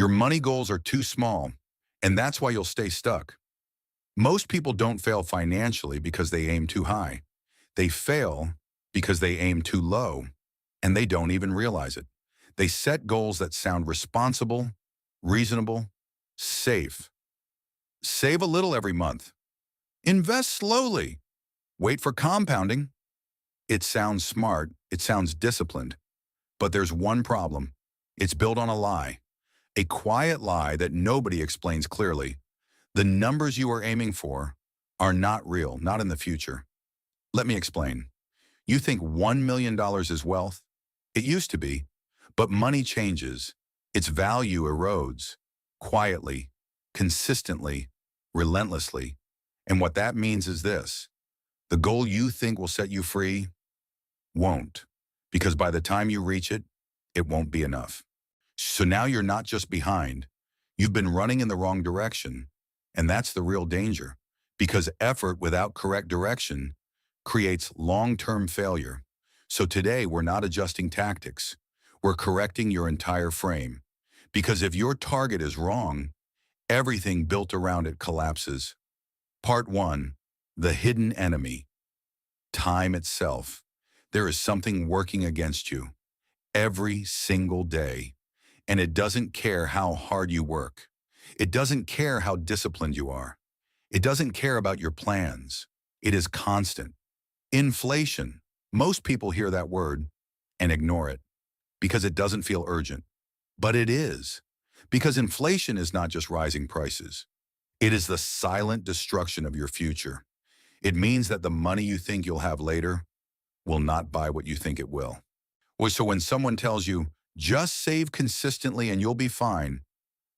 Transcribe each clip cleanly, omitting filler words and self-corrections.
Your money goals are too small, and that's why you'll stay stuck. Most people don't fail financially because they aim too high. They fail because they aim too low, and they don't even realize it. They set goals that sound responsible, reasonable, safe. Save a little every month. Invest slowly. Wait for compounding. It sounds smart. It sounds disciplined. But there's one problem. It's built on a lie. A quiet lie that nobody explains clearly. The numbers you are aiming for are not real, not in the future. Let me explain. You think $1 million is wealth? It used to be, but money changes. Its value erodes quietly, consistently, relentlessly. And what that means is this: the goal you think will set you free won't, because by the time you reach it, it won't be enough. So now you're not just behind, you've been running in the wrong direction. And that's the real danger, because effort without correct direction creates long-term failure. So today we're not adjusting tactics, we're correcting your entire frame. Because if your target is wrong, everything built around it collapses. Part 1, the hidden enemy, time itself. There is something working against you every single day, and it doesn't care how hard you work. It doesn't care how disciplined you are. It doesn't care about your plans. It is constant. Inflation. Most people hear that word and ignore it because it doesn't feel urgent. But it is, because inflation is not just rising prices. It is the silent destruction of your future. It means that the money you think you'll have later will not buy what you think it will. So when someone tells you, just save consistently and you'll be fine,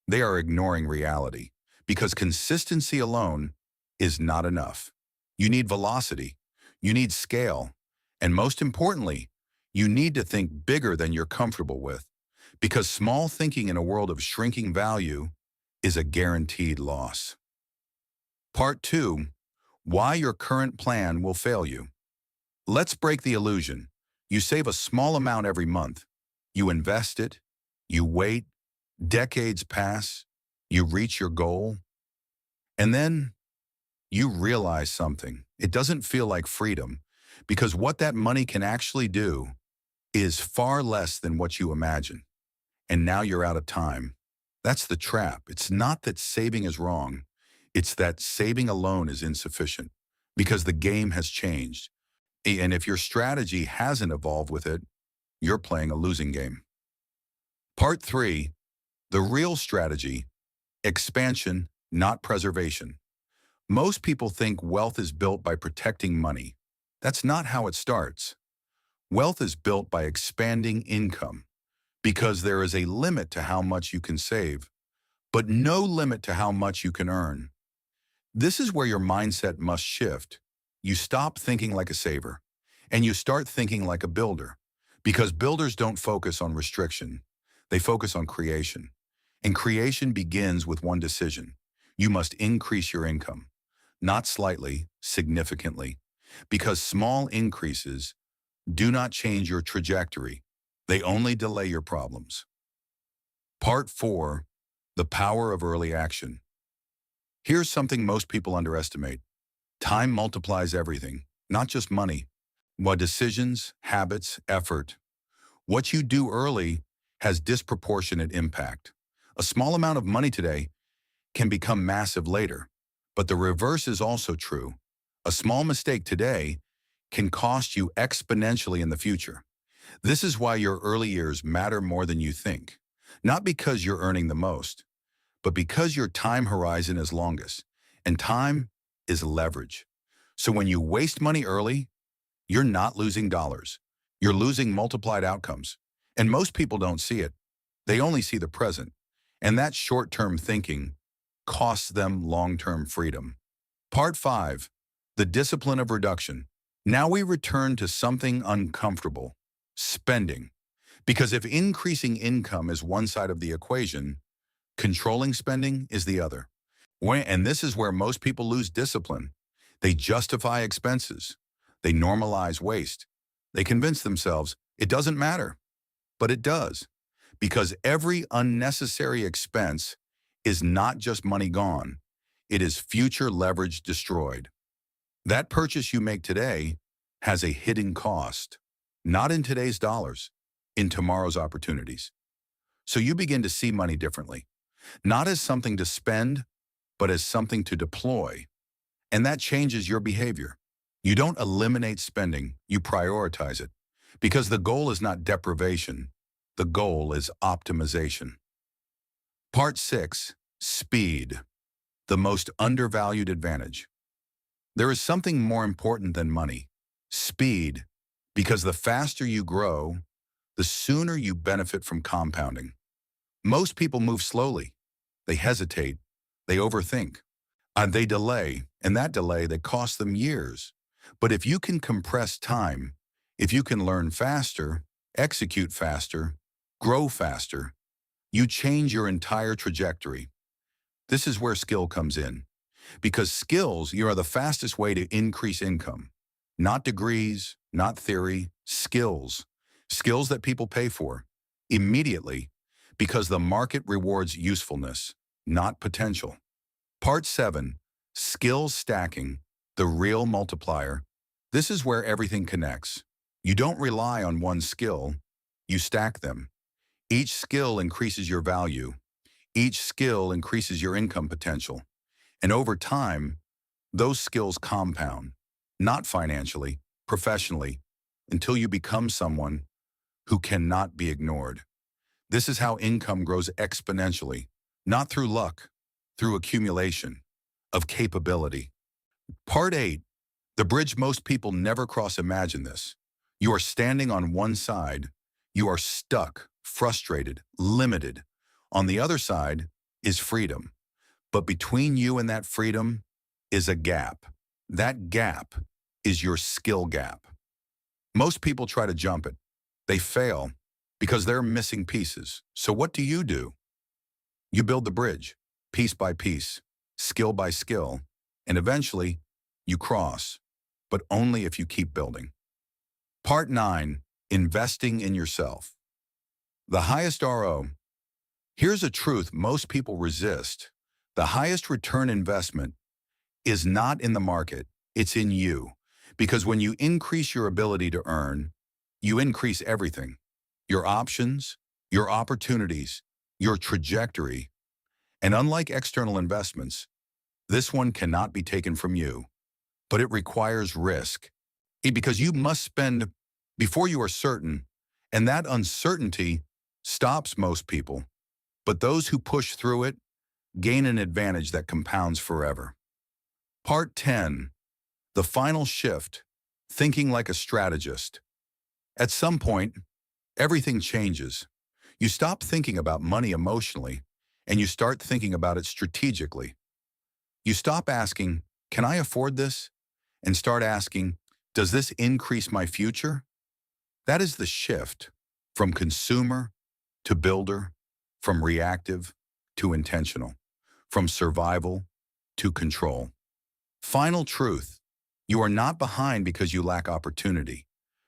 they are ignoring reality, because consistency alone is not enough. You need velocity, you need scale, and most importantly, you need to think bigger than you're comfortable with, because small thinking in a world of shrinking value is a guaranteed loss. Part 2, why your current plan will fail you. Let's break the illusion. You save a small amount every month. You invest it. You wait. Decades pass. You reach your goal. And then you realize something. It doesn't feel like freedom, because what that money can actually do is far less than what you imagine. And now you're out of time. That's the trap. It's not that saving is wrong. It's that saving alone is insufficient, because the game has changed. And if your strategy hasn't evolved with it, you're playing a losing game. Part 3, the real strategy, expansion, not preservation. Most people think wealth is built by protecting money. That's not how it starts. Wealth is built by expanding income, because there is a limit to how much you can save, but no limit to how much you can earn. This is where your mindset must shift. You stop thinking like a saver, and you start thinking like a builder, because builders don't focus on restriction. They focus on creation. And creation begins with one decision. You must increase your income, not slightly, significantly, because small increases do not change your trajectory. They only delay your problems. Part 4, the power of early action. Here's something most people underestimate. Time multiplies everything, not just money. What decisions, habits, effort. What you do early has disproportionate impact. A small amount of money today can become massive later, but the reverse is also true. A small mistake today can cost you exponentially in the future. This is why your early years matter more than you think. Not because you're earning the most, but because your time horizon is longest, and time is leverage. So when you waste money early, you're not losing dollars. You're losing multiplied outcomes. And most people don't see it. They only see the present. And that short-term thinking costs them long-term freedom. Part 5, the discipline of reduction. Now we return to something uncomfortable, spending. Because if increasing income is one side of the equation, controlling spending is the other. And this is where most people lose discipline. They justify expenses. They normalize waste. They convince themselves it doesn't matter, but it does. Because every unnecessary expense is not just money gone, it is future leverage destroyed. That purchase you make today has a hidden cost, not in today's dollars, in tomorrow's opportunities. So you begin to see money differently, not as something to spend, but as something to deploy. And that changes your behavior. You don't eliminate spending, you prioritize it. Because the goal is not deprivation, the goal is optimization. Part 6, speed, the most undervalued advantage. There is something more important than money, speed, because the faster you grow, the sooner you benefit from compounding. Most people move slowly. They hesitate. They overthink. And they delay, and that delay that costs them years. But if you can compress time, if you can learn faster, execute faster, grow faster, you change your entire trajectory. This is where skill comes in. Because skills, you are the fastest way to increase income. Not degrees, not theory, skills. Skills that people pay for immediately because the market rewards usefulness, not potential. Part 7, skills stacking, the real multiplier. This is where everything connects. You don't rely on one skill, you stack them. Each skill increases your value. Each skill increases your income potential. And over time, those skills compound, not financially, professionally, until you become someone who cannot be ignored. This is how income grows exponentially, not through luck, through accumulation of capability. Part 8, the bridge most people never cross. Imagine this. You are standing on one side. You are stuck, frustrated, limited. On the other side is freedom. But between you and that freedom is a gap. That gap is your skill gap. Most people try to jump it. They fail because they're missing pieces. So what do? You build the bridge, piece by piece, skill by skill, and eventually you cross, but only if you keep building. Part 9, investing in yourself. The highest RO. Here's a truth most people resist. The highest return investment is not in the market, it's in you. Because when you increase your ability to earn, you increase everything. Your options, your opportunities, your trajectory. And unlike external investments, this one cannot be taken from you. But it requires risk. Because you must spend before you are certain, and that uncertainty stops most people. But those who push through it gain an advantage that compounds forever. Part 10, the final shift, thinking like a strategist. At some point, everything changes. You stop thinking about money emotionally, and you start thinking about it strategically. You stop asking, can I afford this? And start asking, does this increase my future? That is the shift from consumer to builder, from reactive to intentional, from survival to control. Final truth, you are not behind because you lack opportunity.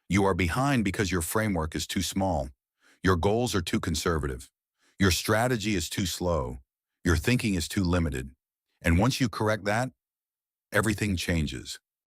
You are behind because your framework is too small. Your goals are too conservative. Your strategy is too slow. Your thinking is too limited. And once you correct that, everything changes.